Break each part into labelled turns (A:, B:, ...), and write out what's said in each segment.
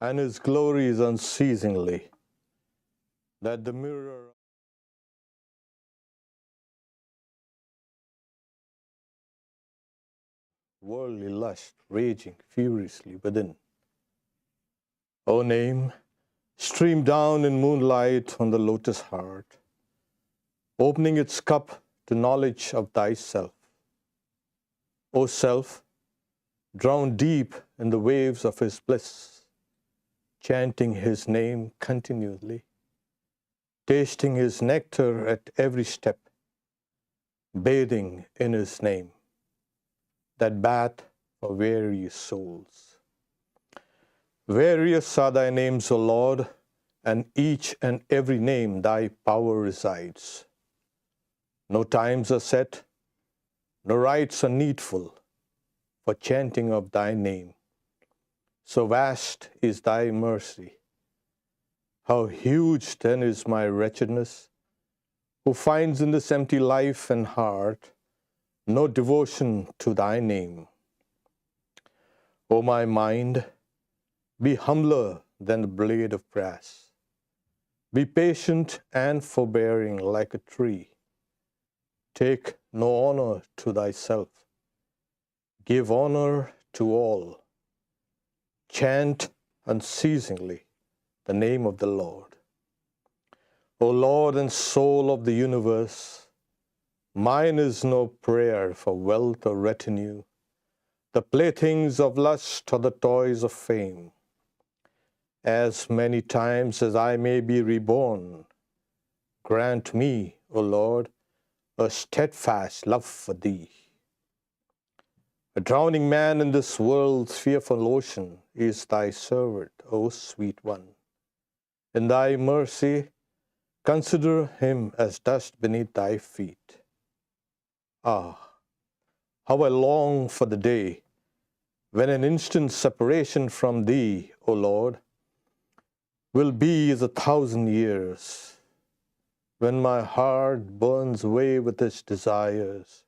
A: and His glory is unceasingly, that the mirror worldly lust raging furiously within. O name, stream down in moonlight on the lotus heart, opening its cup to knowledge of thyself. O self, drown deep in the waves of His bliss, chanting His name continually, tasting His nectar at every step, bathing in His name, that bath for weary souls. Various are thy names, O Lord, and each and every name thy power resides. No times are set, no rites are needful for chanting of thy name. So vast is thy mercy. How huge then is my wretchedness, who finds in this empty life and heart no devotion to thy name. O my mind, be humbler than the blade of brass. Be patient and forbearing like a tree. Take no honor to thyself. Give honor to all. Chant unceasingly the name of the Lord. O Lord and soul of the universe, mine is no prayer for wealth or retinue, the playthings of lust or the toys of fame. As many times as I may be reborn, grant me, O Lord, a steadfast love for thee. A drowning man in this world's fearful ocean is thy servant, O sweet one. In thy mercy, consider him as dust beneath thy feet. Ah, how I long for the day when an instant's separation from thee, O Lord, will be as 1,000 years, when my heart burns away with its desires,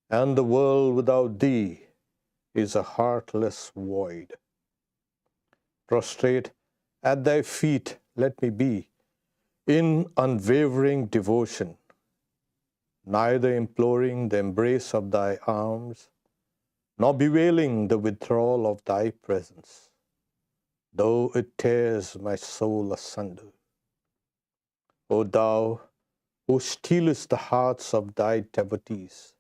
A: and the world without thee is a heartless void. Prostrate at thy feet let me be, in unwavering devotion, neither imploring the embrace of thy arms, nor bewailing the withdrawal of thy presence, though it tears my soul asunder. O thou, who stealest the hearts of thy devotees,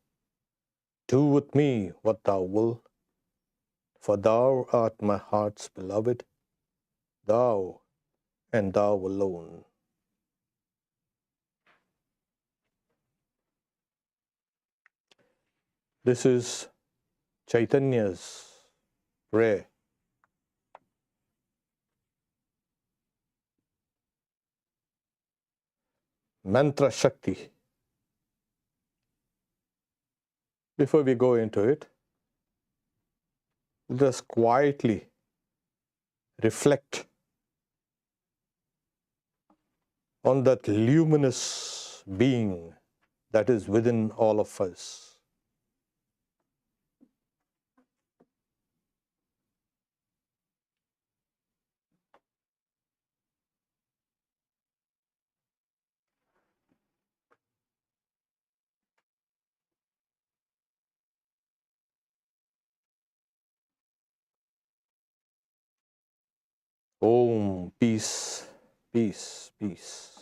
A: do with me what thou wilt, for thou art my heart's beloved, thou and thou alone. This is Chaitanya's prayer. Mantra Shakti. Before we go into it, let us quietly reflect on that luminous being that is within all of us. Om, peace, peace, peace.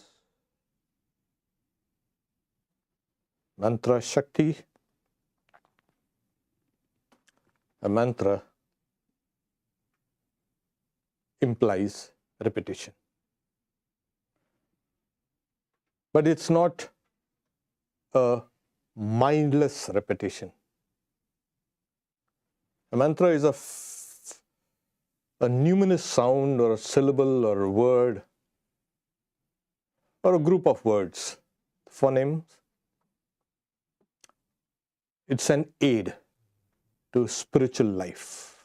A: Mantra Shakti. A mantra implies repetition. But it's not a mindless repetition. A mantra is a numinous sound or a syllable or a word or a group of words, phonemes. It's an aid to spiritual life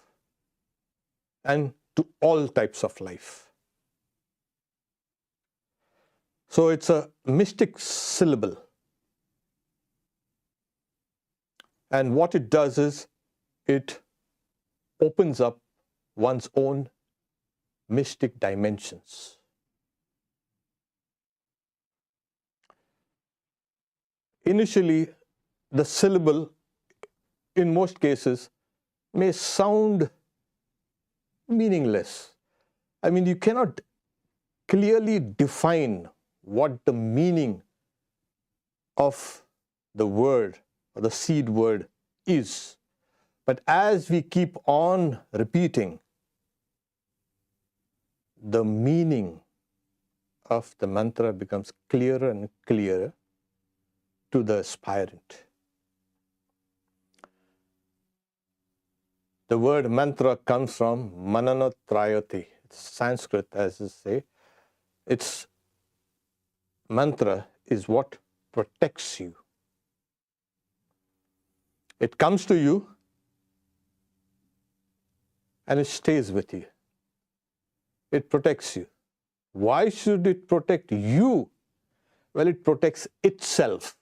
A: and to all types of life. So it's a mystic syllable. And what it does is it opens up one's own mystic dimensions. Initially, the syllable, in most cases, may sound meaningless. I mean, you cannot clearly define what the meaning of the word or the seed word is. But as we keep on repeating, the meaning of the mantra becomes clearer and clearer to the aspirant. The word mantra comes from mananatrayati. It's Sanskrit, as they say. Its mantra is what protects you. It comes to you and it stays with you. It protects you. Why should it protect you? Well, it protects itself.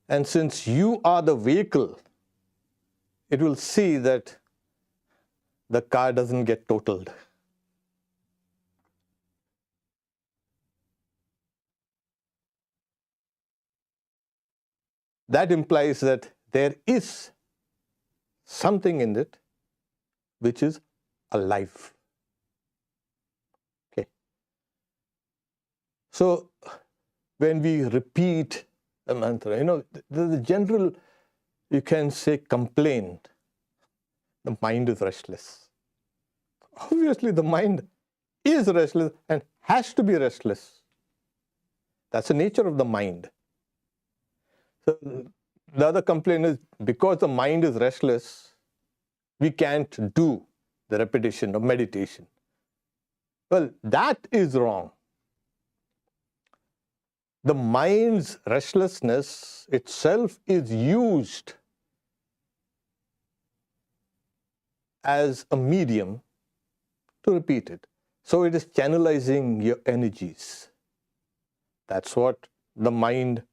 A: And since you are the vehicle, it will see that the car doesn't get totaled. That implies that there is something in it which is alive. Okay. So when we repeat the mantra, the general, you can say, complaint, the mind is restless. Obviously, the mind is restless and has to be restless. That's the nature of the mind. So the other complaint is, because the mind is restless, we can't do the repetition of meditation. Well, that is wrong. The mind's restlessness itself is used as a medium to repeat it. So it is channelizing your energies. That's what the mind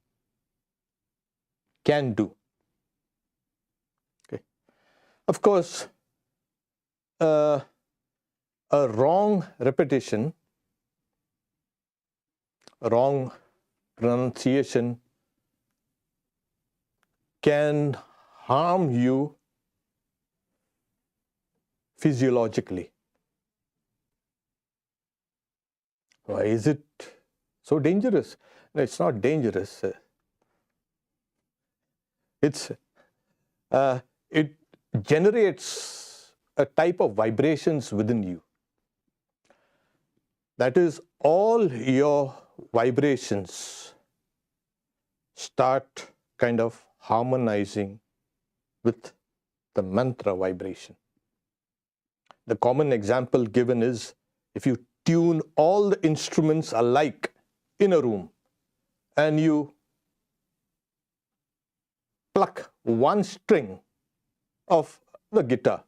A: can do. Okay. Of course, a wrong repetition, a wrong pronunciation can harm you physiologically. Why is it so dangerous? No, it's not dangerous. It generates a type of vibrations within you. That is, all your vibrations start kind of harmonizing with the mantra vibration. The common example given is, if you tune all the instruments alike in a room and you pluck one string of the guitar,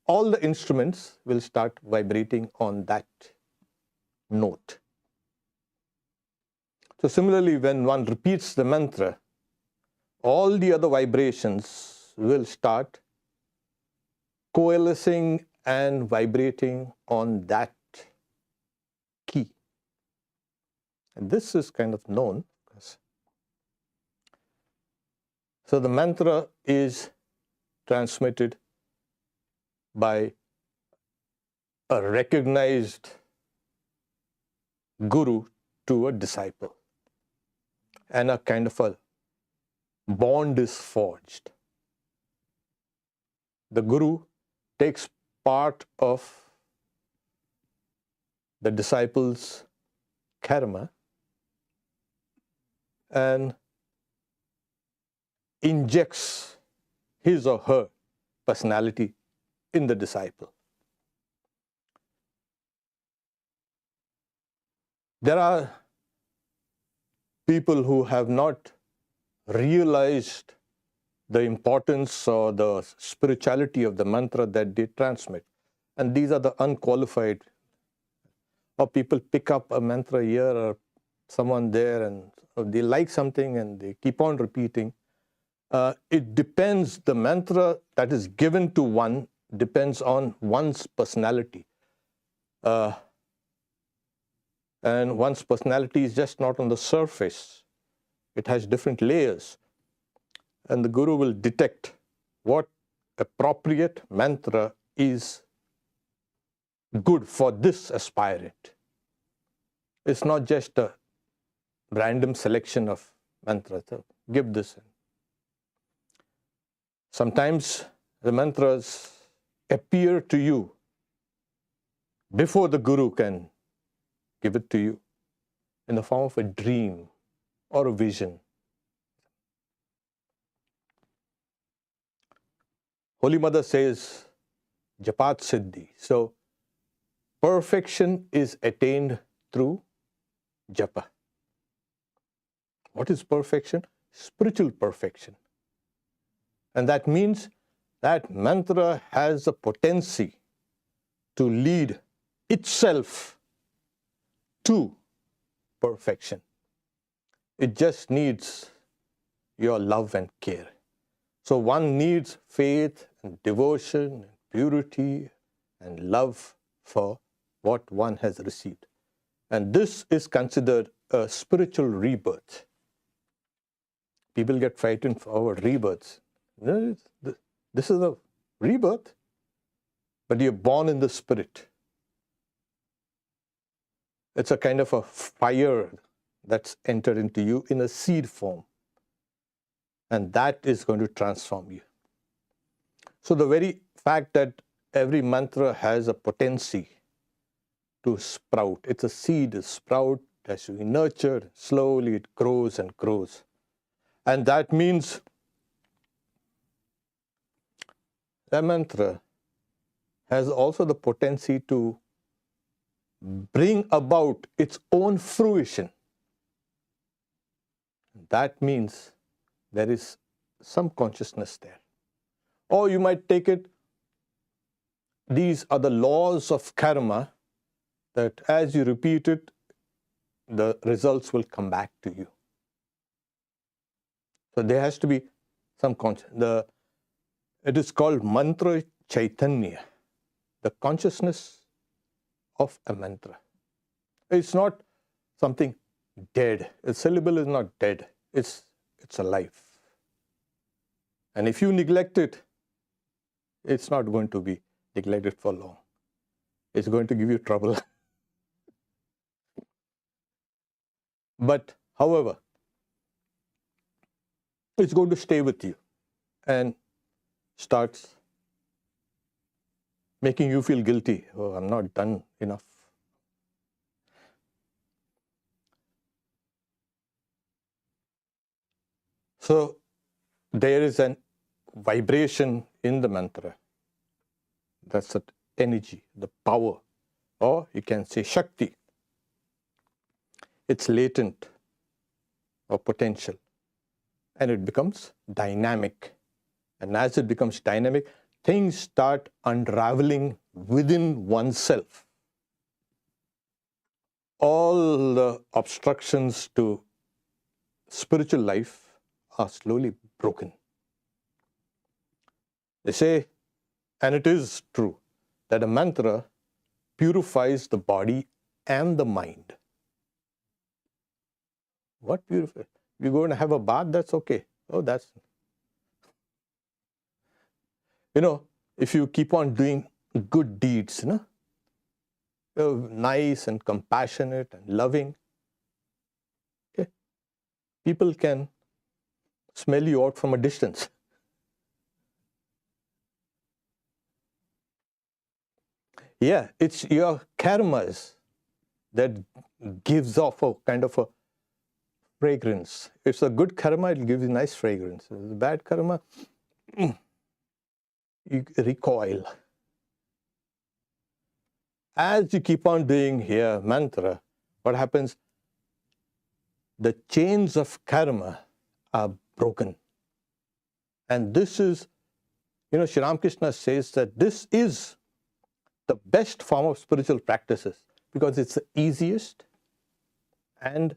A: all the instruments will start vibrating on that note. So similarly, when one repeats the mantra, all the other vibrations will start coalescing and vibrating on that key. And this is kind of known. So the mantra is transmitted by a recognized guru to a disciple, and a kind of a bond is forged. The guru takes part of the disciple's karma and injects his or her personality in the disciple. There are people who have not realized the importance or the spirituality of the mantra that they transmit. And these are the unqualified, or people pick up a mantra here or someone there, and they like something and they keep on repeating. It depends, the mantra that is given to one depends on one's personality. And one's personality is just not on the surface. It has different layers. And the Guru will detect what appropriate mantra is good for this aspirant. It's not just a random selection of mantras. So give this. Sometimes the mantras appear to you before the Guru can give it to you in the form of a dream or a vision. Holy Mother says, Japat Siddhi. So, perfection is attained through Japa. What is perfection? Spiritual perfection. And that means that mantra has the potency to lead itself to perfection. It just needs your love and care. So one needs faith and devotion and purity and love for what one has received. And this is considered a spiritual rebirth. People get frightened for rebirths. This is a rebirth, but you're born in the spirit. It's a kind of a fire that's entered into you in a seed form. And that is going to transform you. So the very fact that every mantra has a potency to sprout. It's a seed, a sprout, has to be nurtured. Slowly it grows and grows. And that means the mantra has also the potency to bring about its own fruition. That means there is some consciousness there. Or you might take it, these are the laws of karma, that as you repeat it, the results will come back to you. So there has to be some consciousness. It is called mantra chaitanya, the consciousness of a mantra. It's not something dead. A syllable is not dead. It's alive. And if you neglect it, it's not going to be neglected for long. It's going to give you trouble. But, however, it's going to stay with you and starts making you feel guilty. Oh, I'm not done enough. So, there is an vibration in the mantra. That's that energy, the power, or you can say Shakti. It's latent or potential, and it becomes dynamic. And as it becomes dynamic, things start unraveling within oneself. All the obstructions to spiritual life are slowly broken. They say, and it is true, that a mantra purifies the body and the mind. What purifies? You're going to have a bath, that's okay. Oh, that's... You know, if you keep on doing good deeds, you're nice and compassionate and loving, okay, people can smell you out from a distance. Yeah, it's your karmas that gives off a kind of a fragrance. If it's a good karma, it gives you nice fragrance. If it's a bad karma, you recoil. As you keep on doing here mantra, what happens? The chains of karma are broken. And this is, Sri Ramakrishna says that this is the best form of spiritual practices because it's the easiest and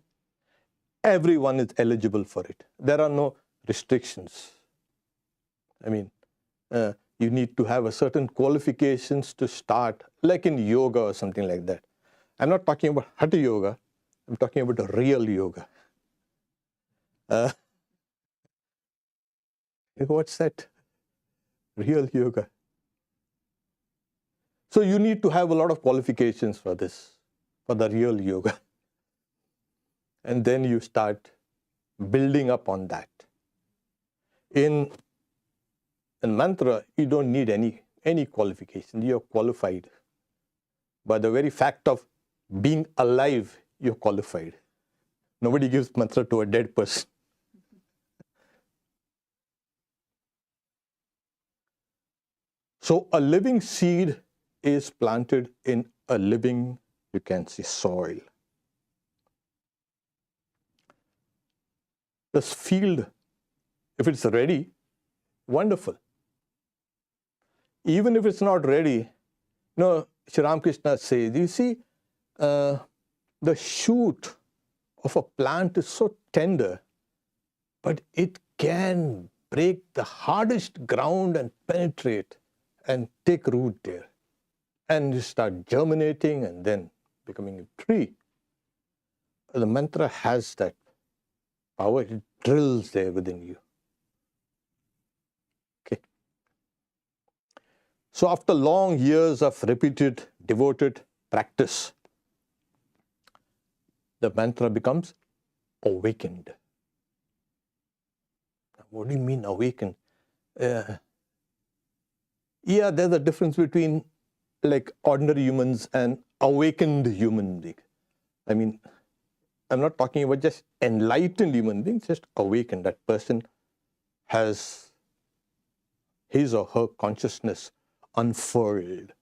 A: everyone is eligible for it. There are no restrictions. I mean, You need to have a certain qualifications to start, like in yoga or something like that. I'm not talking about Hatha yoga. I'm talking about a real yoga. What's that? Real yoga. So you need to have a lot of qualifications for this, for the real yoga. And then you start building up on that. In mantra, you don't need any qualification. You're qualified. By the very fact of being alive, you're qualified. Nobody gives mantra to a dead person. So a living seed is planted in a living, you can say, soil. This field, if it's ready, wonderful. Even if it's not ready, Sri Ramakrishna says, you see, the shoot of a plant is so tender, but it can break the hardest ground and penetrate and take root there. And you start germinating and then becoming a tree. The mantra has that power. It drills there within you. Okay. So after long years of repeated, devoted practice, the mantra becomes awakened. What do you mean awakened? Yeah, there's a difference between like ordinary humans and awakened human beings. I mean, I'm not talking about just enlightened human beings, just awakened. That person has his or her consciousness unfurled.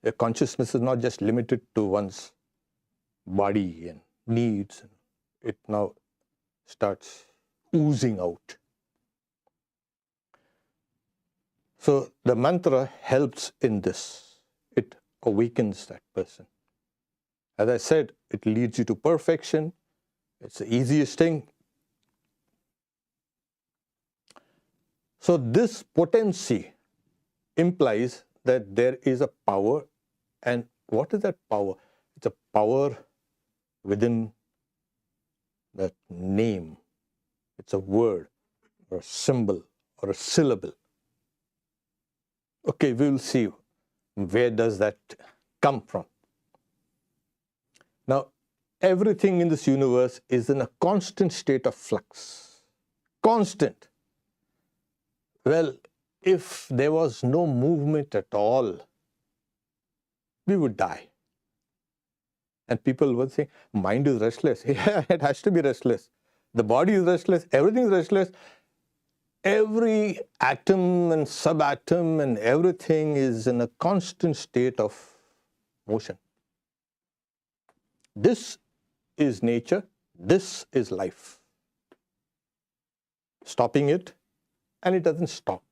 A: Their consciousness is not just limited to one's body and needs. It now starts oozing out. So the mantra helps in this. It awakens that person. As I said, it leads you to perfection. It's the easiest thing. So this potency implies that there is a power. And what is that power? It's a power within that name. It's a word or a symbol or a syllable. Okay, we will see where does that come from. Now, everything in this universe is in a constant state of flux. Constant. Well, if there was no movement at all, we would die. And people would say, mind is restless. Yeah, it has to be restless. The body is restless. Everything is restless. Every atom and subatom and everything is in a constant state of motion. This is nature. This is life. Stopping it, and it doesn't stop.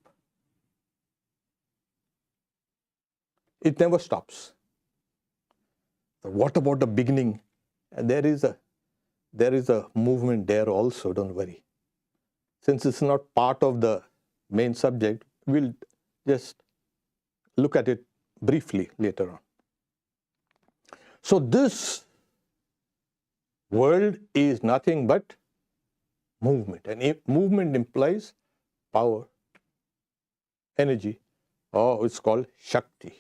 A: It never stops. So what about the beginning? And there is a movement there also, don't worry. Since it's not part of the main subject, we'll just look at it briefly later on. So this world is nothing but movement. And movement implies power, energy. Oh, it's called Shakti.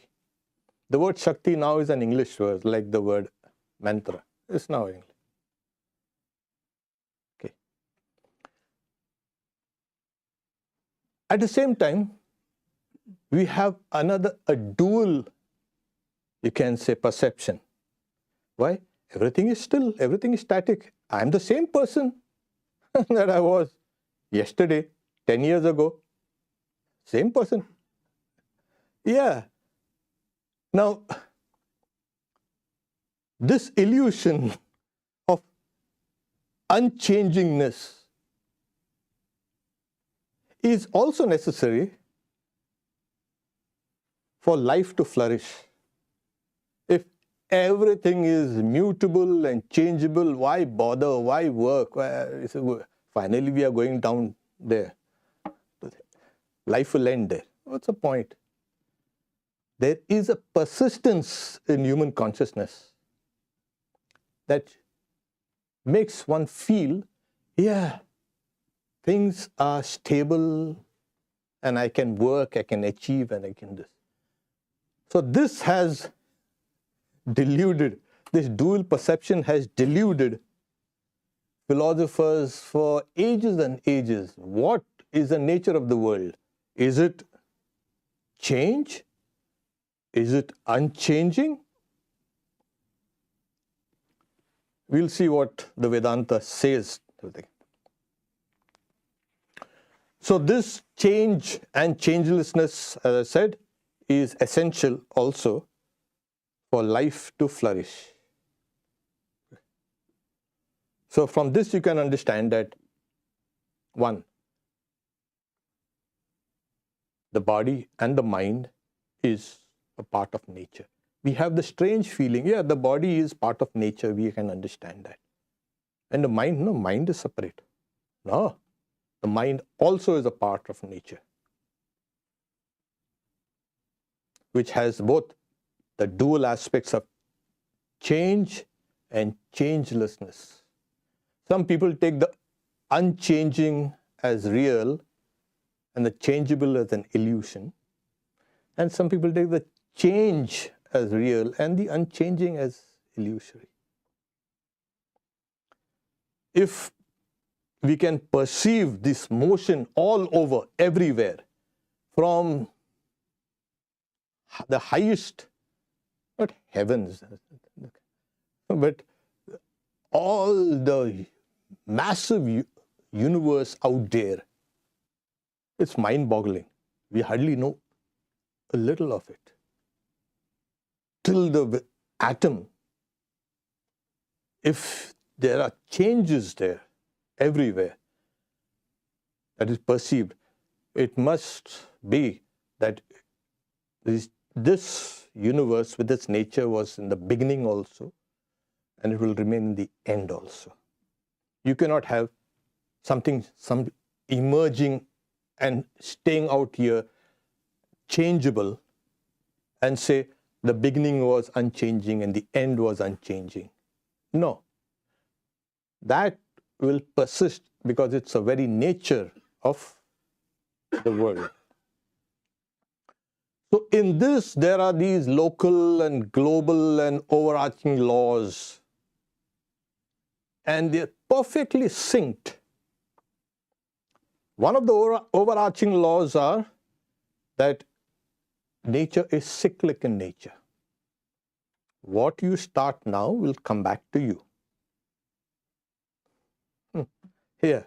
A: The word Shakti now is an English word, like the word mantra. It's now English. Okay. At the same time, we have a dual, you can say, perception. Why? Everything is still, everything is static. I'm the same person that I was yesterday, 10 years ago. Same person. Yeah. Now, this illusion of unchangingness is also necessary for life to flourish. If everything is mutable and changeable, why bother? Why work? Finally, we are going down there. life will end there. What's the point? There is a persistence in human consciousness that makes one feel, yeah, things are stable and I can work, I can achieve, and I can this. So this has deluded, this dual perception has deluded philosophers for ages and ages. What is the nature of the world? Is it change? Is it unchanging? We'll see what the Vedanta says. So this change and changelessness, as I said, is essential also for life to flourish. So from this you can understand that, one, the body and the mind is a part of nature. We have the strange feeling, yeah, the body is part of nature, we can understand that. And the mind, no, mind is separate. No, the mind also is a part of nature, which has both the dual aspects of change and changelessness. Some people take the unchanging as real and the changeable as an illusion. And some people take the change as real and the unchanging as illusory. If we can perceive this motion all over, everywhere, from the highest, not heavens, but all the massive universe out there, it's mind-boggling. We hardly know a little of it. Till the atom, if there are changes there, everywhere, that is perceived, it must be that this universe with its nature was in the beginning also, and it will remain in the end also. You cannot have some emerging and staying out here changeable and say the beginning was unchanging and the end was unchanging. No. That will persist because it's a very nature of the world. So in this, there are these local and global and overarching laws, and they're perfectly synced. One of the overarching laws are that nature is cyclic in nature. What you start now will come back to you. Here.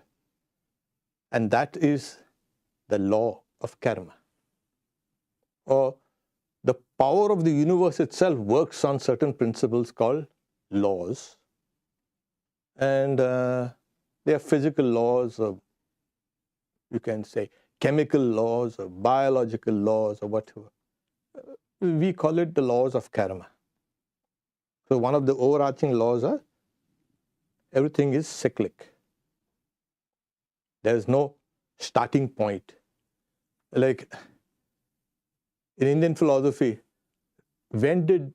A: And that is the law of karma. Or the power of the universe itself works on certain principles called laws. And they are physical laws, or you can say chemical laws, or biological laws, or whatever. We call it the laws of karma. So one of the overarching laws are everything is cyclic. There is no starting point. Like in Indian philosophy, when did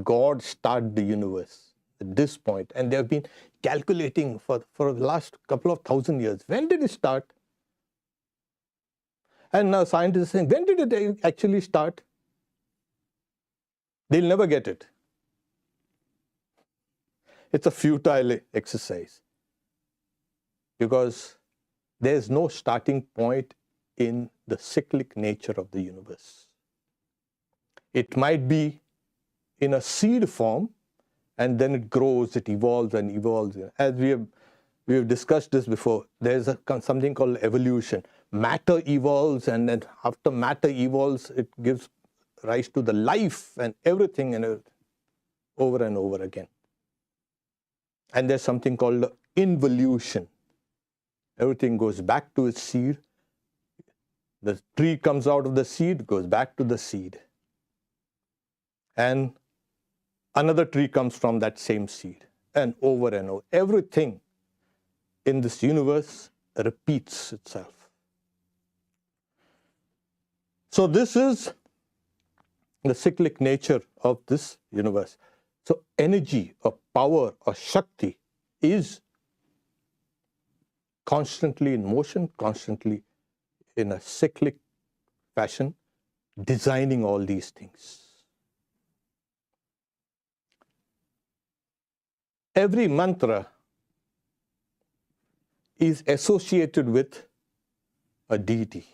A: God start the universe? At this point. And they have been calculating for the last couple of thousand years. When did it start? And now scientists are saying, when did it actually start? They'll never get it. It's a futile exercise because there's no starting point in the cyclic nature of the universe. It might be in a seed form, and then it grows, it evolves and evolves. As we have discussed this before, there's something called evolution. Matter evolves, and then after matter evolves, it gives rise to the life and everything over and over again. And there's something called involution. Everything goes back to its seed. The tree comes out of the seed, goes back to the seed. And another tree comes from that same seed. And over. Everything in this universe repeats itself. So this is the cyclic nature of this universe. So energy or power or Shakti is constantly in motion, constantly in a cyclic fashion, designing all these things. Every mantra is associated with a deity.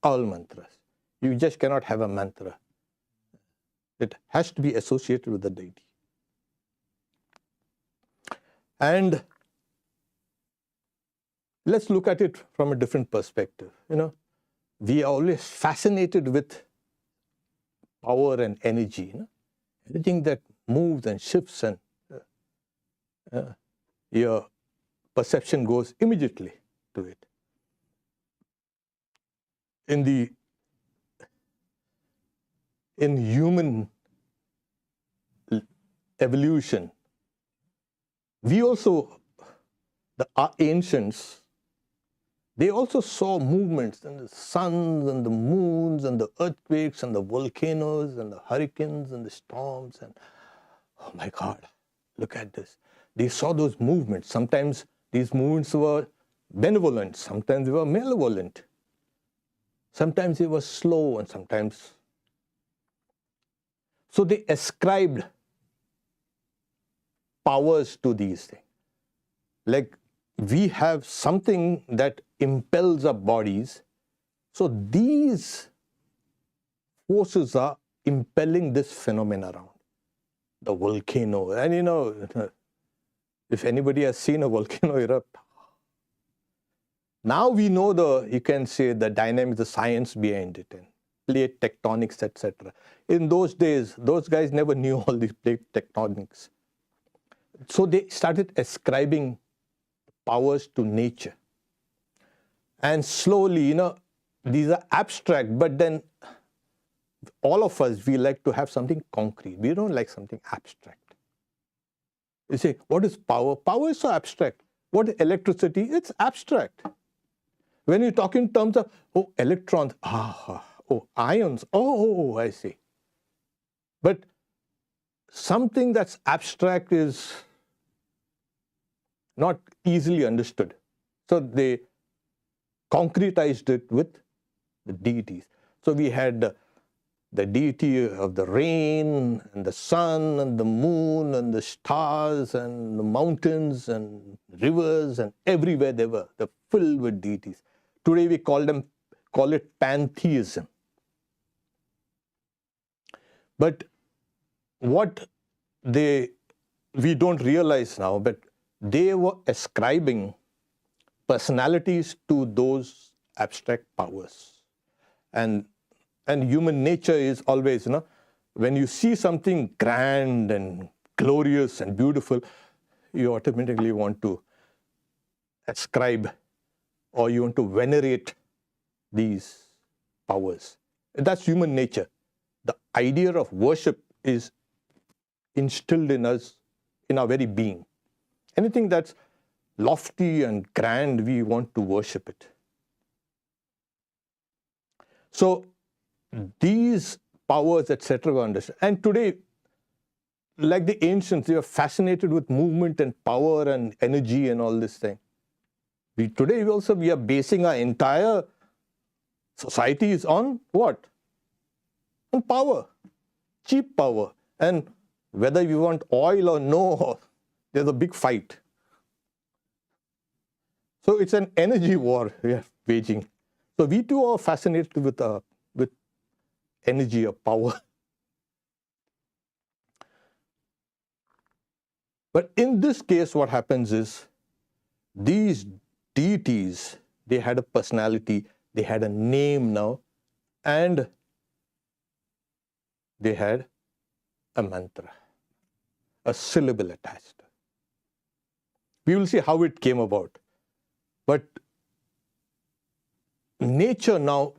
A: All mantras. You just cannot have a mantra. It has to be associated with the deity. And let's look at it from a different perspective. We are always fascinated with power and energy. Anything that moves and shifts, and your perception goes immediately to it. In human evolution, we also, our ancients, they also saw movements in the suns and the moons and the earthquakes and the volcanoes and the hurricanes and the storms. And oh my God, look at this. They saw those movements. Sometimes these movements were benevolent, sometimes they were malevolent. Sometimes they were slow and sometimes. So they ascribed powers to these things. Like we have something that impels our bodies. So these forces are impelling this phenomenon around. The volcano. And if anybody has seen a volcano erupt, now we know you can say the dynamics, the science behind it, and plate tectonics, etc. In those days, those guys never knew all these plate tectonics. So they started ascribing powers to nature. And slowly, these are abstract, but then all of us, we like to have something concrete. We don't like something abstract. You say, what is power? Power is so abstract. What is electricity? It's abstract. When you talk in terms of, electrons, ions, I see. But something that's abstract is not easily understood. So they concretized it with the deities. So we had the deity of the rain and the sun and the moon and the stars and the mountains and rivers, and everywhere they're filled with deities. Today we call it pantheism. But what we don't realize now, but they were ascribing personalities to those abstract powers. And human nature is always, when you see something grand and glorious and beautiful, you automatically want to ascribe or you want to venerate these powers. That's human nature. The idea of worship is instilled in us, in our very being. Anything that's lofty and grand, we want to worship it. So these powers, etc., were understood. And today, like the ancients, they were fascinated with movement and power and energy and all this thing. Today we are basing our entire societies on what? On power, cheap power. And whether we want oil or no, there's a big fight. So it's an energy war we are waging. So we too are fascinated with energy or power. But in this case, what happens is these deities, they had a personality, they had a name now, and they had a mantra, a syllable attached. We will see how it came about. But nature now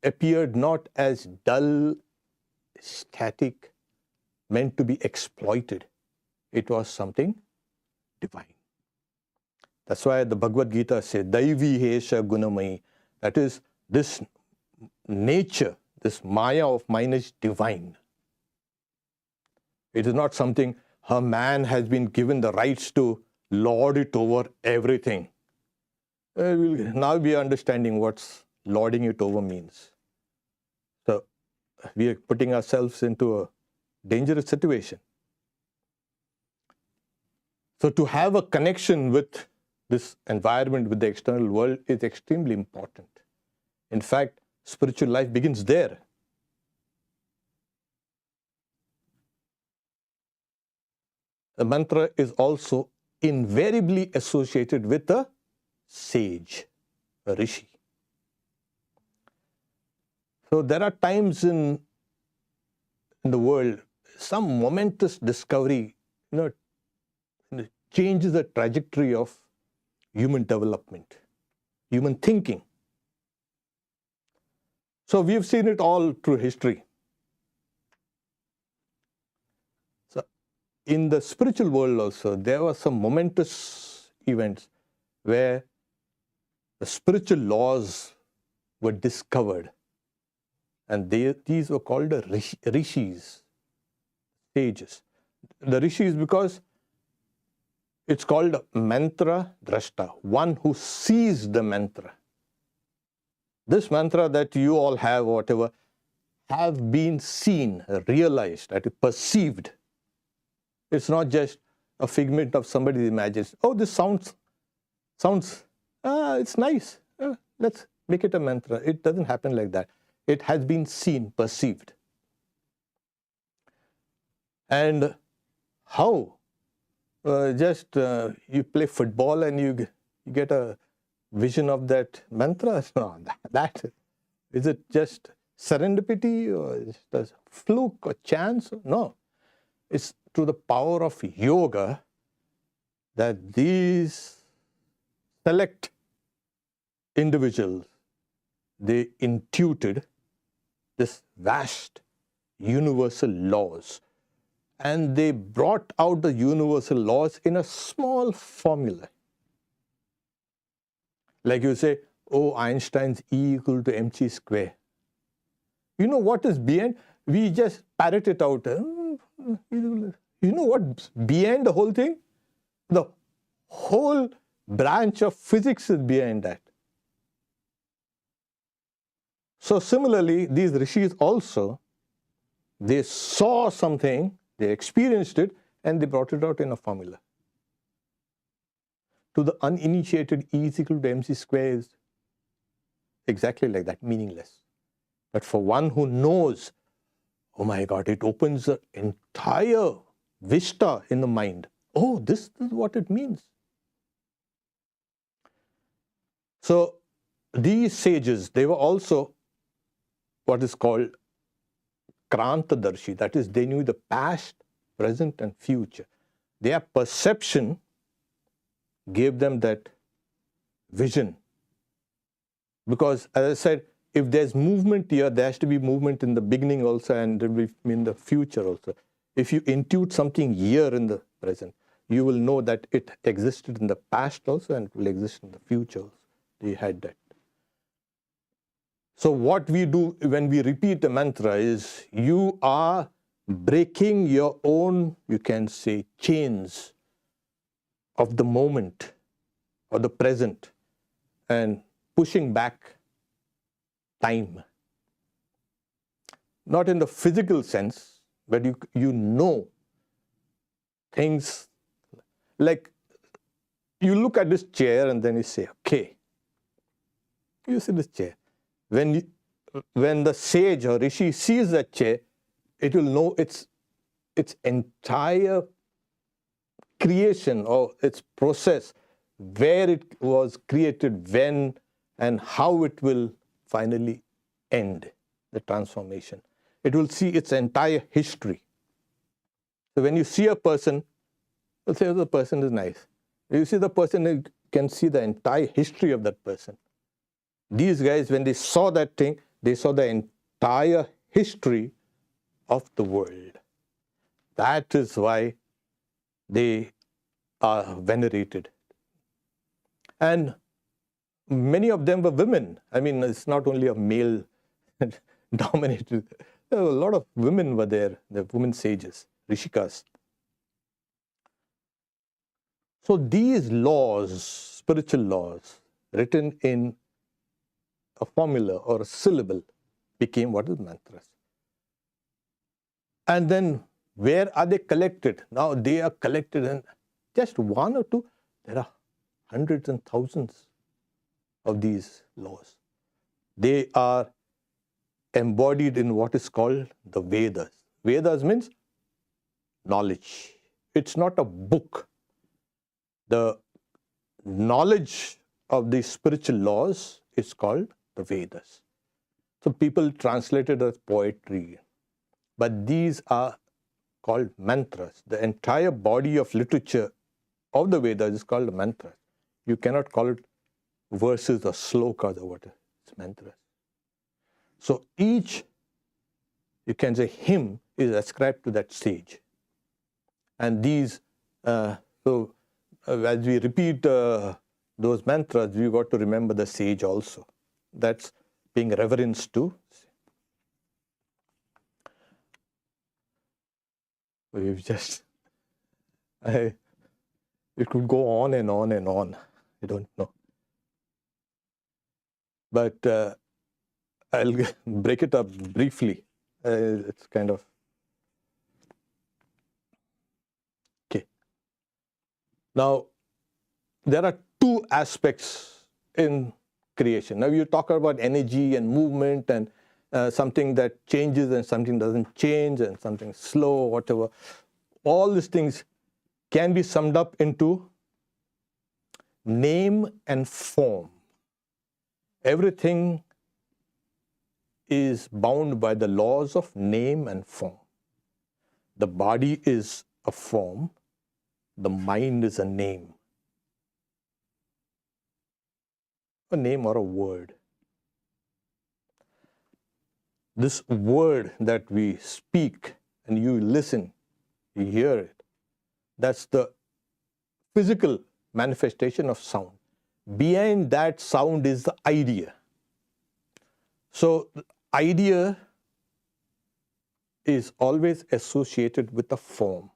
A: appeared not as dull, static, meant to be exploited. It was something divine. That's why the Bhagavad Gita says, Daivi Hesha Gunamai. That is, this nature, this Maya of mine is divine. It is not something a man has been given the rights to lord it over everything. Now we are understanding what lording it over means. So we are putting ourselves into a dangerous situation. So to have a connection with this environment, with the external world, is extremely important. In fact, spiritual life begins there. The mantra is also invariably associated with a sage, a Rishi. So there are times in the world, some momentous discovery, changes the trajectory of human development, human thinking. So we've seen it all through history. So in the spiritual world also, there were some momentous events where the spiritual laws were discovered. And these were called the Rishis, sages. The Rishis, because it's called mantra drashta, one who sees the mantra. This mantra that you all have, whatever, have been seen, realized, that is perceived. It's not just a figment of somebody's imagination. Oh, this sounds, it's nice. Let's make it a mantra. It doesn't happen like that. It has been seen, perceived. And how? You play football and you get a vision of that mantra? No, is it just serendipity or is it a fluke or chance? No. It's through the power of yoga that these select individuals, they intuited this vast universal laws. And they brought out the universal laws in a small formula. Like you say, oh, Einstein's E equal to mc square. You know what is behind? We just parrot it out. You know what's behind the whole thing? The whole branch of physics is behind that. So similarly, these Rishis also, they saw something, they experienced it, and they brought it out in a formula. To the uninitiated, E is equal to mc square is exactly like that, meaningless. But for one who knows, oh my God, it opens the entire vista in the mind. Oh, this is what it means. So these sages, they were also what is called Krantadarshi, that is, they knew the past, present, and future. Their perception gave them that vision. Because, as I said, if there's movement here, there has to be movement in the beginning also and in the future also. If you intuit something here in the present, you will know that it existed in the past also and it will exist in the future also. They had that. So what we do when we repeat the mantra is, you are breaking your own, you can say, chains of the moment or the present and pushing back time. Not in the physical sense, but you know things like you look at this chair and then you say, okay, you see this chair. When the sage or Rishi sees that chair, it will know its entire creation or its process, where it was created, when, and how it will finally end, the transformation. It will see its entire history. So when you see a person, you'll say, oh, the person is nice. You see the person, you can see the entire history of that person. These guys, when they saw that thing, they saw the entire history of the world. That is why they are venerated. And many of them were women. I mean, it's not only a male dominated. A lot of women were there, the women sages, Rishikas. So these laws, spiritual laws, written in a formula or a syllable, became what is mantras. And then where are they collected? Now they are collected in just one or two. There are hundreds and thousands of these laws. They are embodied in what is called the Vedas. Vedas means knowledge. It's not a book. The knowledge of the spiritual laws is called the Vedas. So people translate it as poetry, but these are called mantras. The entire body of literature of the Vedas is called mantras. You cannot call it verses or slokas or whatever. It's mantras. So each, you can say, hymn is ascribed to that sage. And these, as we repeat those mantras, we got to remember the sage also. That's being reverenced to. We've just, it could go on and on and on. I don't know. But I'll break it up briefly. It's kind of, okay. Now, there are two aspects in creation. Now, you talk about energy and movement and something that changes and something doesn't change and something slow, whatever. All these things can be summed up into name and form. Everything is bound by the laws of name and form. The body is a form, the mind is a name. A name or a word. This word that we speak and you listen, you hear it, that's the physical manifestation of sound. Behind that sound is the idea. So the idea is always associated with a form.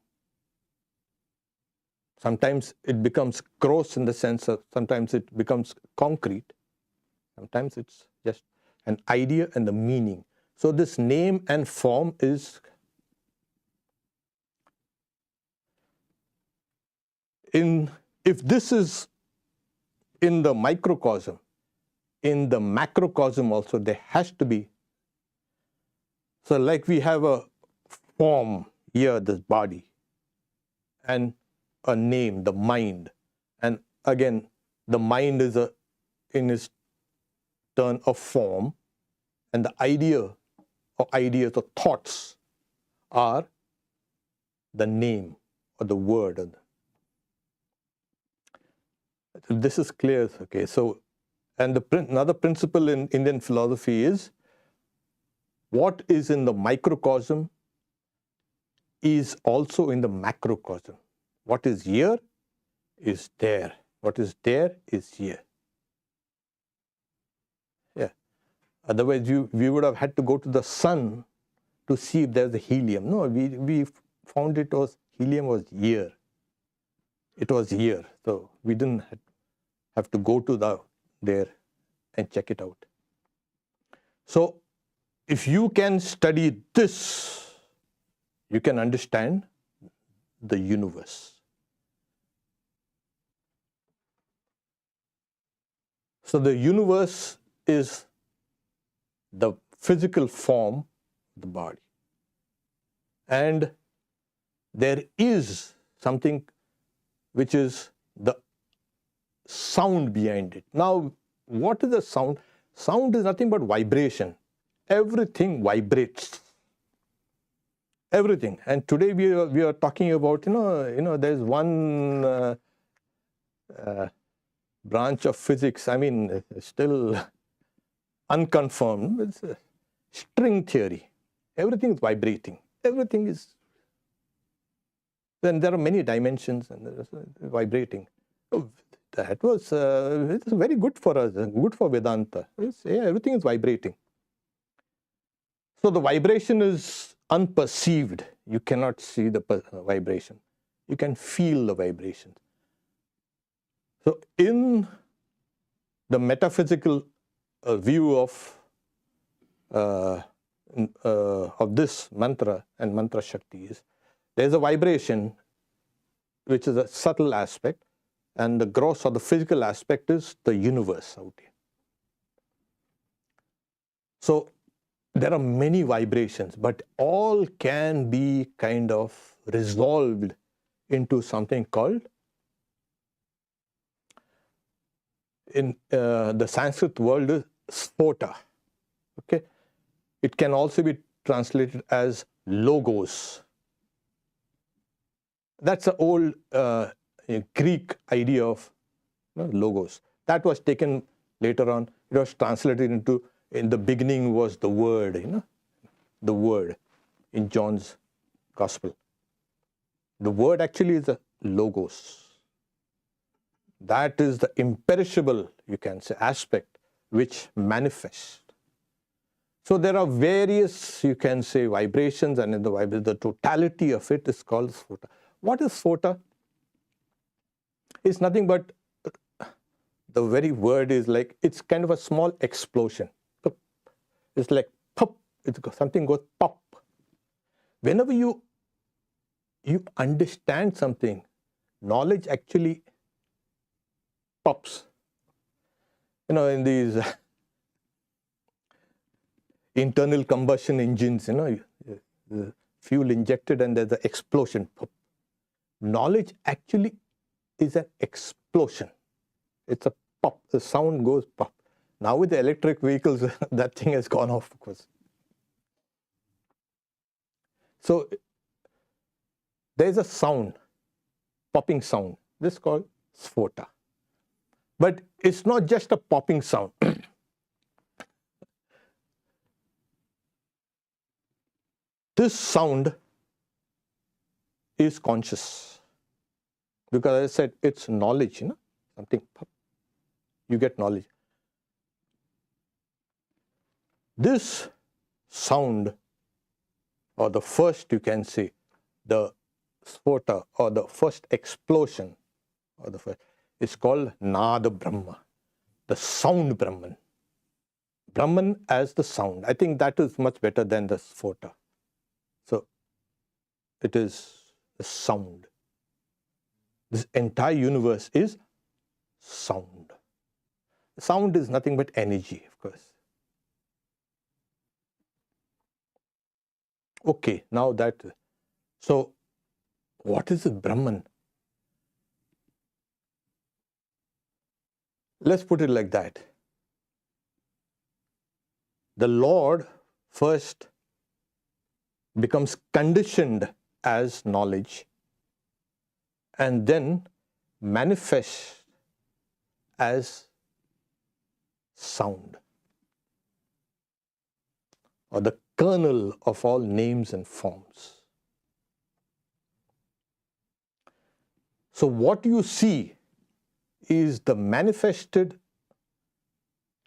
A: Sometimes it becomes gross in the sense of, sometimes it becomes concrete. Sometimes it's just an idea and the meaning. So this name and form is if this is in the microcosm, in the macrocosm also there has to be. So like we have a form here, this body, and a name, the mind. And again, the mind is in its turn a form, and the idea or ideas or thoughts are the name or the word. This is clear, okay? So, and another principle in Indian philosophy is what is in the microcosm is also in the macrocosm. What is here is there. What is there is here. Yeah. Otherwise, we would have had to go to the sun to see if there's a helium. No, we found it was, helium was here. It was here. So we didn't have to go to there and check it out. So if you can study this, you can understand the universe. So the universe is the physical form of the body. And there is something which is the sound behind it. Now, what is the sound? Sound is nothing but vibration. Everything vibrates. Everything. And today we are talking about, there's one branch of physics, I mean, still unconfirmed. It's a string theory. Everything is vibrating. Everything is. Then there are many dimensions and there's vibrating. So that was it's very good for us, good for Vedanta. Everything is vibrating. So the vibration is unperceived. You cannot see the vibration. You can feel the vibration. So in the metaphysical view of this mantra and mantra Shakti is, there's a vibration which is a subtle aspect, and the gross or the physical aspect is the universe out here. So there are many vibrations, but all can be kind of resolved into something called, in the Sanskrit world, is sphota. Okay, it can also be translated as logos. That's an old Greek idea of logos. That was taken later on. It was translated into, in the beginning was the word, the word in John's Gospel. The word actually is a logos. That is the imperishable, you can say, aspect which manifests. So there are various, you can say, vibrations, and in the totality of it is called sphota. What is sphota? It's nothing but, the very word is like, it's kind of a small explosion. It's like pop, something goes pop. Whenever you understand something, knowledge actually pops. In these internal combustion engines, fuel injected and there's an explosion. Pop. Knowledge actually is an explosion. It's a pop. The sound goes pop. Now with the electric vehicles, that thing has gone off, of course. So there's a sound, popping sound. This is called sphota. But it's not just a popping sound. This sound is conscious. Because as I said, it's knowledge, something, you get knowledge. This sound, or the first, you can say, the sphota, or the first explosion, or the first, is called Nada Brahma, the sound Brahman. Brahman as the sound. I think that is much better than the sphota. So it is the sound. This entire universe is sound. Sound is nothing but energy, of course. Okay, now that, so what is the Brahman? Let's put it like that. The Lord first becomes conditioned as knowledge and then manifests as sound, or the kernel of all names and forms. So what you see is the manifested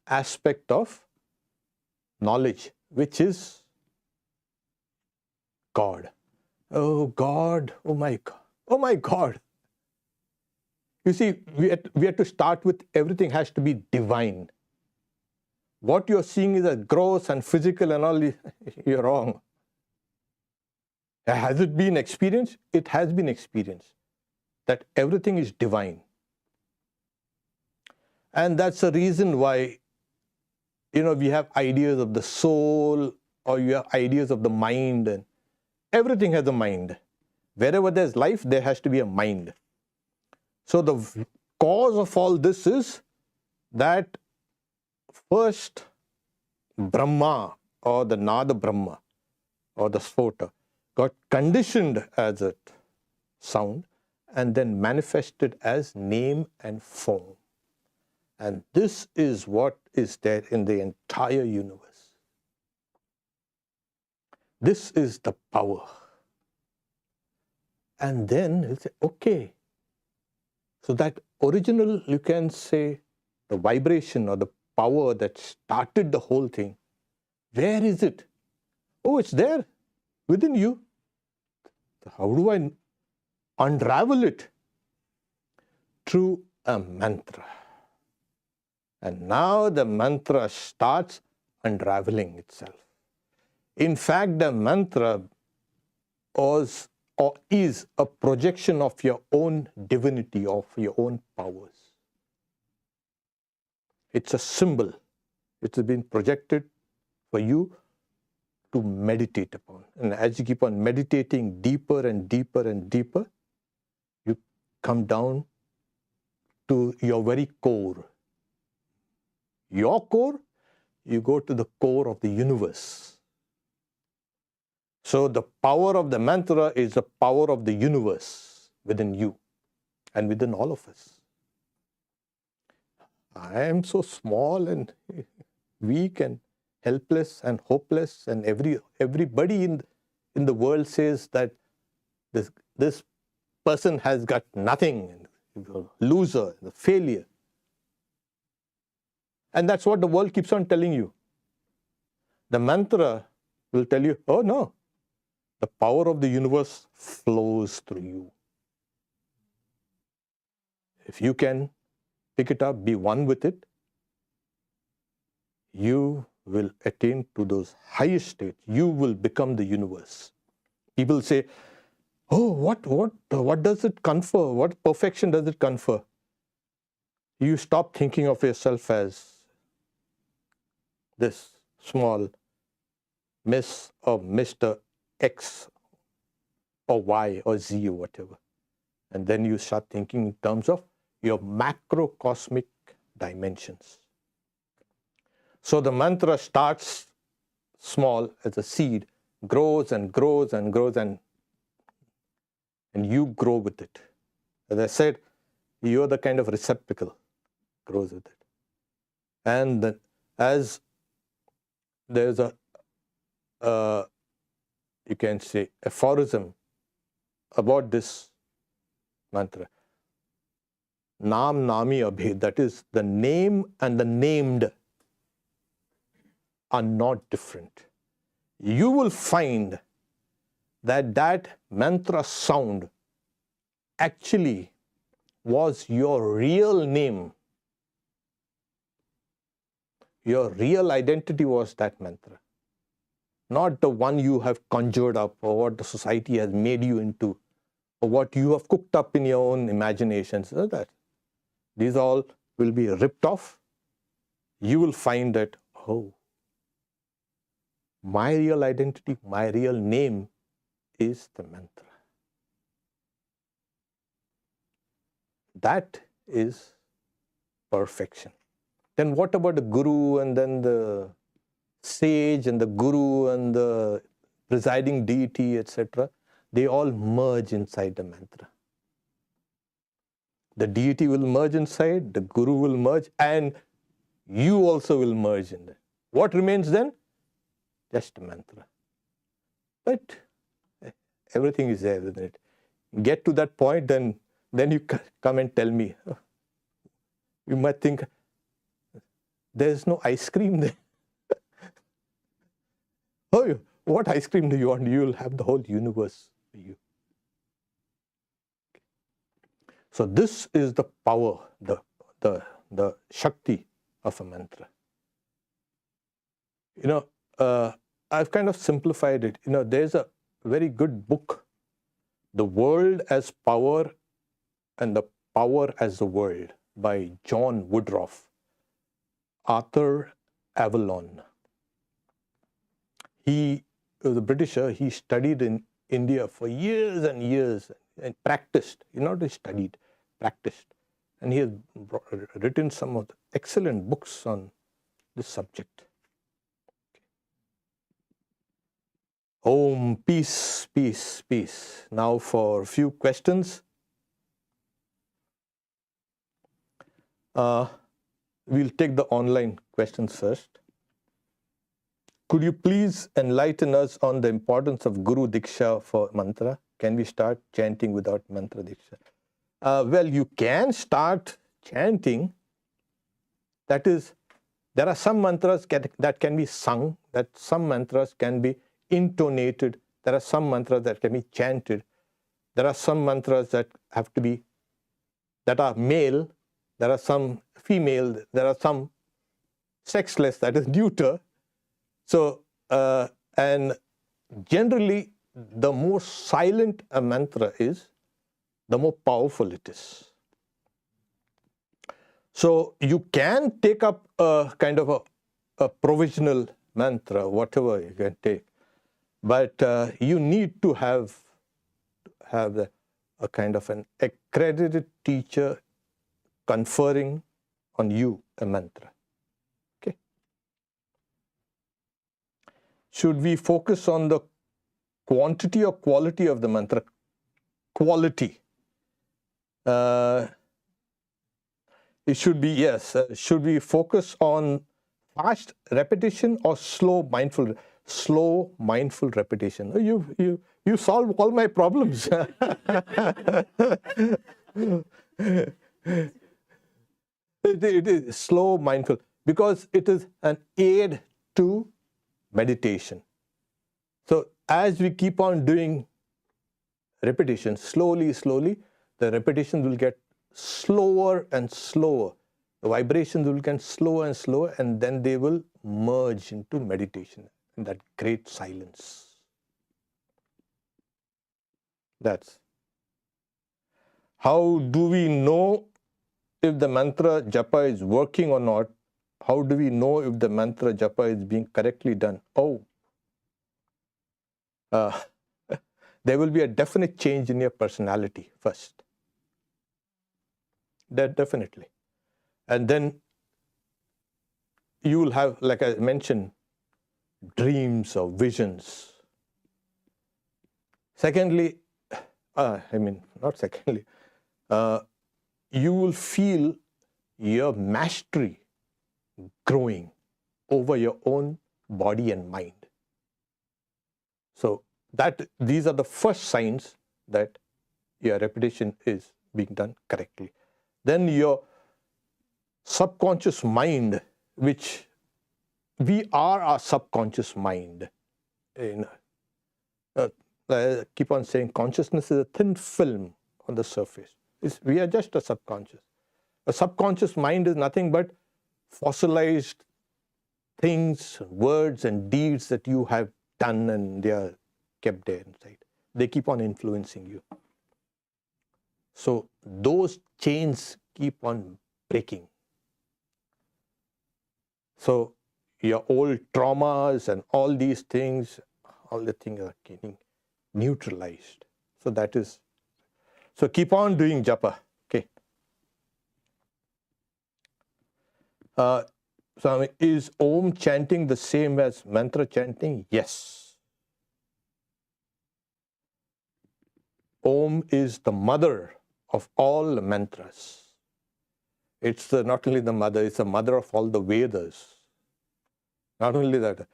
A: aspect of knowledge, which is God. Oh God, oh my God, oh my God. You see, we have to start with everything has to be divine. What you're seeing is a gross and physical and all, you're wrong. Has it been experienced? It has been experienced. That everything is divine. And that's the reason why, we have ideas of the soul, or you have ideas of the mind, and everything has a mind. Wherever there's life, there has to be a mind. So the cause of all this is that first Brahma, or the Nada Brahma, or the sphota, got conditioned as a sound and then manifested as name and form. And this is what is there in the entire universe. This is the power. And then he'll say, okay. So that original, you can say, the vibration or the power that started the whole thing, where is it? Oh, it's there within you. How do I unravel it? Through a mantra. And now the mantra starts unraveling itself. In fact, the mantra is a projection of your own divinity, of your own powers. It's a symbol. It has been projected for you to meditate upon. And as you keep on meditating deeper and deeper and deeper, you come down to your very core. Your core, you go to the core of the universe. So the power of the mantra is the power of the universe within you and within all of us. I am so small and weak and helpless and hopeless, and everybody in the world says that this person has got nothing, a loser, a failure. And that's what the world keeps on telling you. The mantra will tell you, oh no, the power of the universe flows through you. If you can pick it up, be one with it, you will attain to those highest states. You will become the universe. People say, oh, what does it confer? What perfection does it confer? You stop thinking of yourself as this small Miss or Mr. X or Y or Z or whatever. And then you start thinking in terms of your macrocosmic dimensions. So the mantra starts small as a seed, grows and grows and grows, and you grow with it. As I said, you're the kind of receptacle, grows with it. And then as there's a, you can say, aphorism about this mantra. Nam Nami Abhed, that is, the name and the named are not different. You will find that mantra sound actually was your real name. Your real identity was that mantra, not the one you have conjured up or what the society has made you into or what you have cooked up in your own imaginations. That these all will be ripped off. You will find that, oh, my real identity, my real name is the mantra. That is perfection. Then what about the guru and then the sage and the guru and the presiding deity, etc.? They all merge inside the mantra. The deity will merge inside, the guru will merge, and you also will merge in there. What remains then? Just a mantra. But everything is there within it. Get to that point, then you come and tell me. You might think, there's no ice cream there. Oh, what ice cream do you want? You will have the whole universe for you. So this is the power, the Shakti of a mantra. I've kind of simplified it. There's a very good book, The World as Power and the Power as the World, by John Woodruff, Arthur Avalon. He was a Britisher. He studied in India for years and years and practiced. He studied, practiced. And he has written some of the excellent books on this subject. Om, peace, peace, peace. Now for a few questions. We'll take the online questions first. Could you please enlighten us on the importance of Guru Diksha for mantra? Can we start chanting without mantra Diksha? Well, you can start chanting. That is, there are some mantras that can be sung, that some mantras can be intonated. There are some mantras that can be chanted. There are some mantras that have to be, that are male. There are some female. There are some sexless, that is neuter. So, and generally, the more silent a mantra is, the more powerful it is. So you can take up a kind of a provisional mantra, whatever you can take, but you need to have a kind of an accredited teacher conferring on you a mantra. Okay. Should we focus on the quantity or quality of the mantra? Quality. It should be, yes. Should we focus on fast repetition or slow mindful repetition? You solve all my problems. It is slow mindful because it is an aid to meditation. So as we keep on doing repetition, slowly, the repetition will get slower and slower. The vibrations will get slower and slower, and then they will merge into meditation in that great silence. That's how do we know if the mantra japa is working or not? How do we know if the mantra japa is being correctly done? There will be a definite change in your personality first. That definitely. And then you will have, like I mentioned, dreams or visions. Secondly, not secondly, you will feel your mastery growing over your own body and mind. So these are the first signs that your repetition is being done correctly. Then your subconscious mind, which we are our subconscious mind. I keep on saying consciousness is a thin film on the surface. We are just a subconscious. A subconscious mind is nothing but fossilized things, words and deeds that you have done, and they are kept there inside. They keep on influencing you. So those chains keep on breaking. So your old traumas and all these things, all the things are getting neutralized. So keep on doing japa. Okay. Swami, is Om chanting the same as mantra chanting? Yes. Om is the mother of all the mantras. It's not only the mother, it's the mother of all the Vedas. Not only that,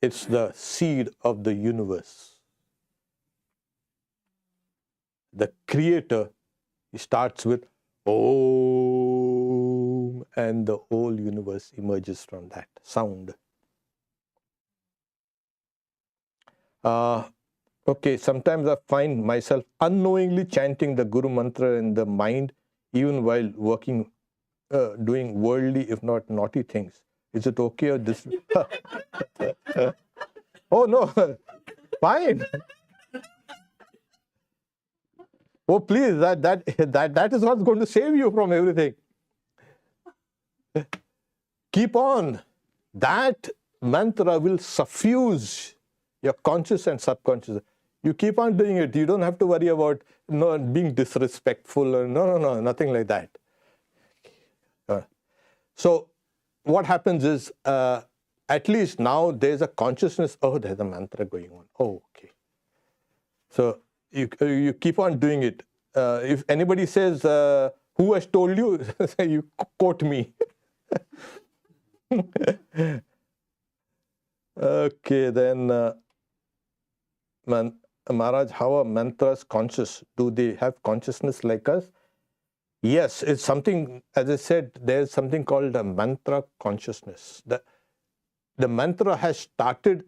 A: it's the seed of the universe. The creator, he starts with Om, and the whole universe emerges from that sound. Okay, sometimes I find myself unknowingly chanting the Guru mantra in the mind, even while working, doing worldly, if not naughty things. Is it okay or this? Oh no, fine. Oh please, that is what's going to save you from everything. Keep on. That mantra will suffuse your conscious and subconscious. You keep on doing it. You don't have to worry about being disrespectful or no, nothing like that. So what happens is, at least now there's a consciousness, there's a mantra going on. Oh, okay. So you keep on doing it. If anybody says, who has told you, you quote me. Okay, then Maharaj, how are mantras conscious? Do they have consciousness like us? Yes, it's something, as I said, there's something called a mantra consciousness. The mantra has started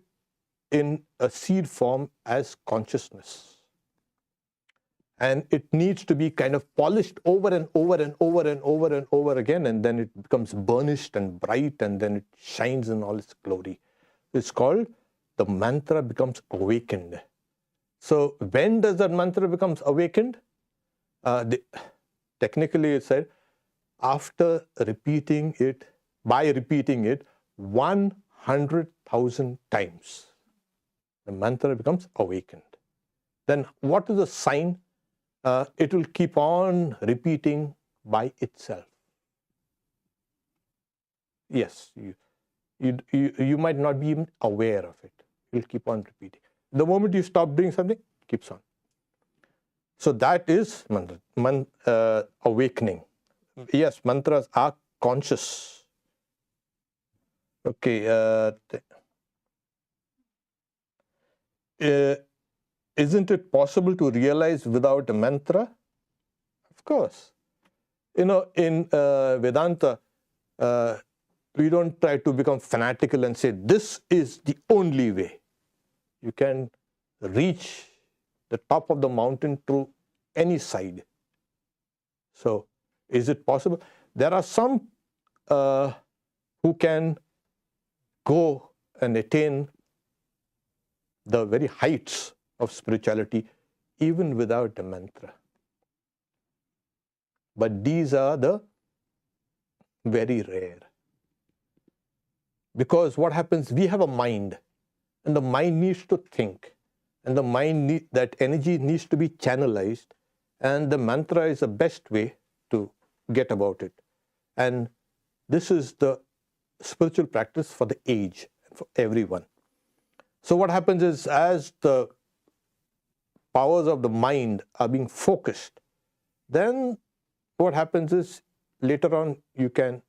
A: in a seed form as consciousness. And it needs to be kind of polished over and over and over and over and over again, and then it becomes burnished and bright, and then it shines in all its glory. It's called the mantra becomes awakened. So when does that mantra becomes awakened? Technically it said after repeating it, by repeating it 100,000 times, the mantra becomes awakened. Then what is the sign? It will keep on repeating by itself. Yes, you might not be even aware of it. You'll keep on repeating. The moment you stop doing something, it keeps on. So that is awakening. Yes, mantras are conscious. Okay. Isn't it possible to realize without a mantra? Of course. In Vedanta, we don't try to become fanatical and say, this is the only way. You can reach the top of the mountain through any side. So, is it possible? There are some who can go and attain the very heights of spirituality even without a mantra. But these are the very rare. Because what happens, we have a mind, and the mind needs to think, and the mind that energy needs to be channelized, and the mantra is the best way to get about it. And this is the spiritual practice for the age, for everyone. So what happens is, as the powers of the mind are being focused, then what happens is later on you can,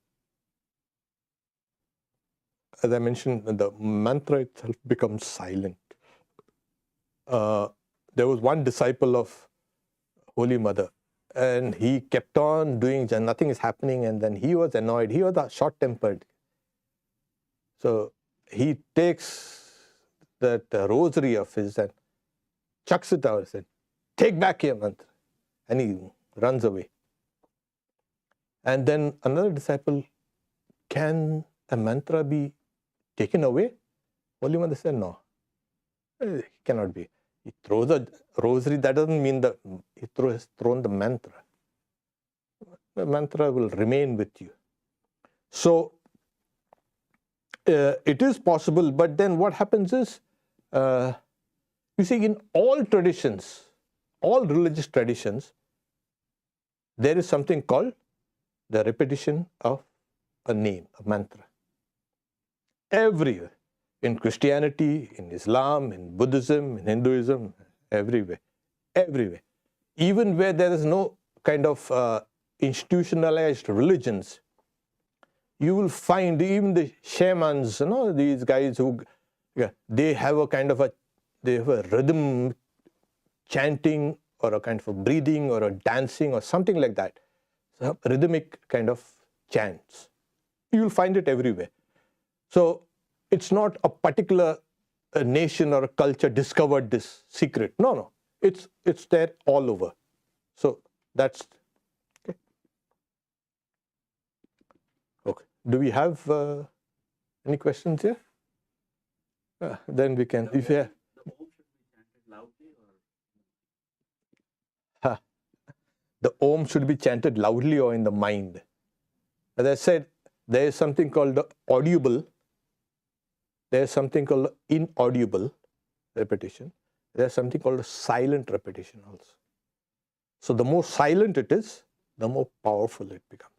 A: as I mentioned, the mantra itself becomes silent. There was one disciple of Holy Mother, and he kept on doing, and nothing is happening, and then he was annoyed. He was short-tempered. So he takes that rosary of his and chucks it out and said, take back your mantra. And he runs away. And then another disciple, can a mantra be taken away? Holy Mother said, no, it cannot be. He throws a rosary, that doesn't mean that he has thrown the mantra. The mantra will remain with you. So it is possible, but then what happens is, you see, in all traditions, all religious traditions, there is something called the repetition of a name, a mantra. Everywhere. In Christianity, in Islam, in Buddhism, in Hinduism, everywhere. Everywhere. Even where there is no kind of institutionalized religions, you will find even the shamans, these guys who, they have a kind of they have a rhythm chanting or a kind of a breathing or a dancing or something like that. So rhythmic kind of chants. You will find it everywhere. So it's not a particular nation or a culture discovered this secret. No. It's there all over. So that's okay. Okay. Do we have any questions here? Then we can. If you have, the Om should be chanted loudly or in the mind. As I said, there is something called the audible. There is something called inaudible repetition. There is something called a silent repetition also. So the more silent it is, the more powerful it becomes.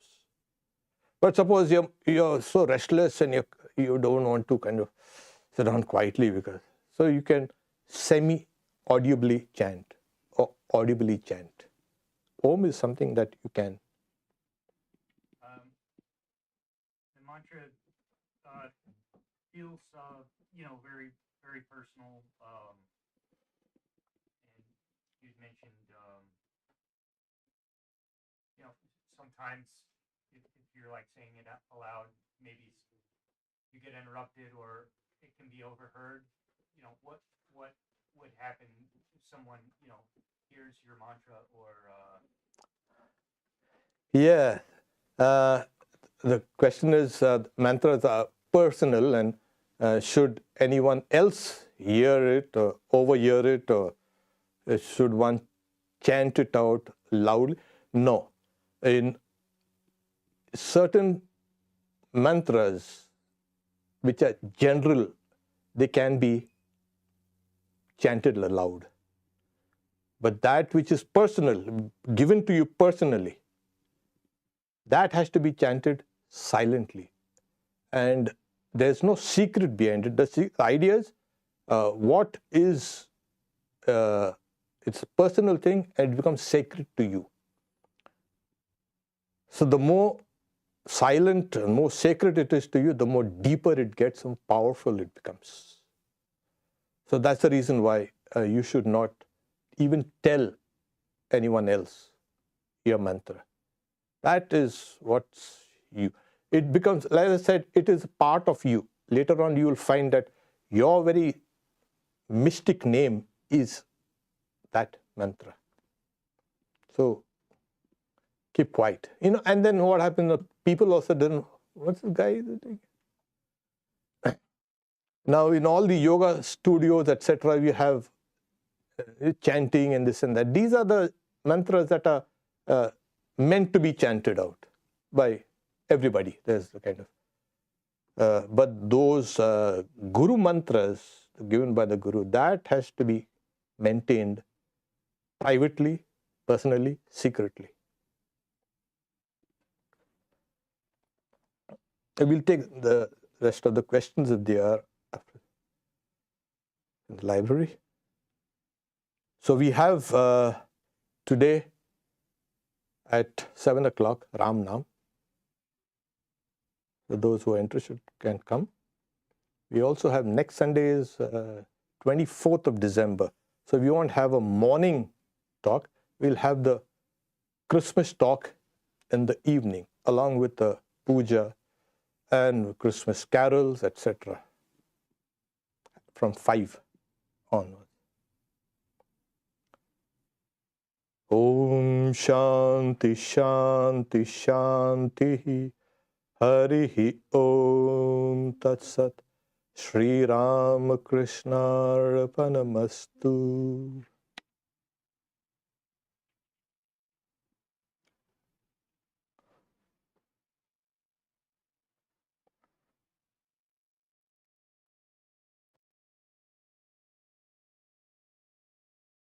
A: But suppose you're so restless and you don't want to kind of sit down quietly, so you can semi-audibly chant or audibly chant. Om is something that you can.
B: The mantra feels, very, very personal. And you mentioned, sometimes if you're like saying it aloud, maybe you get interrupted or it can be overheard. what would happen if someone, hears your mantra or
A: Yeah. The question is, mantras are personal, and should anyone else hear it or overhear it, or should one chant it out loudly? No. In certain mantras, which are general, they can be chanted aloud. But that which is personal, given to you personally, that has to be chanted silently. And there's no secret behind it. The idea is, what is, it's a personal thing, and it becomes sacred to you. So the more silent and more sacred it is to you, the more deeper it gets and powerful it becomes. So that's the reason why you should not even tell anyone else your mantra. That is what's you. It becomes, like I said, it is part of you. Later on, you will find that your very mystic name is that mantra. So keep quiet. And then what happens, people also don't, what's the guy doing? Now, in all the yoga studios, etc., we have chanting and this and that. These are the mantras that are meant to be chanted out by everybody. There's the kind of, but those guru mantras given by the guru, that has to be maintained privately, personally, secretly. I will take the rest of the questions if they are in the library. So we have today at 7 o'clock Ram Nam. So those who are interested can come. We also have next Sunday is 24th of December. So we won't have a morning talk. We'll have the Christmas talk in the evening, along with the puja and Christmas carols, etc. from 5 onwards. Om Shanti Shanti Shanti Harihi Om Tat Sat Shri Ram Krishna Arpanamastu.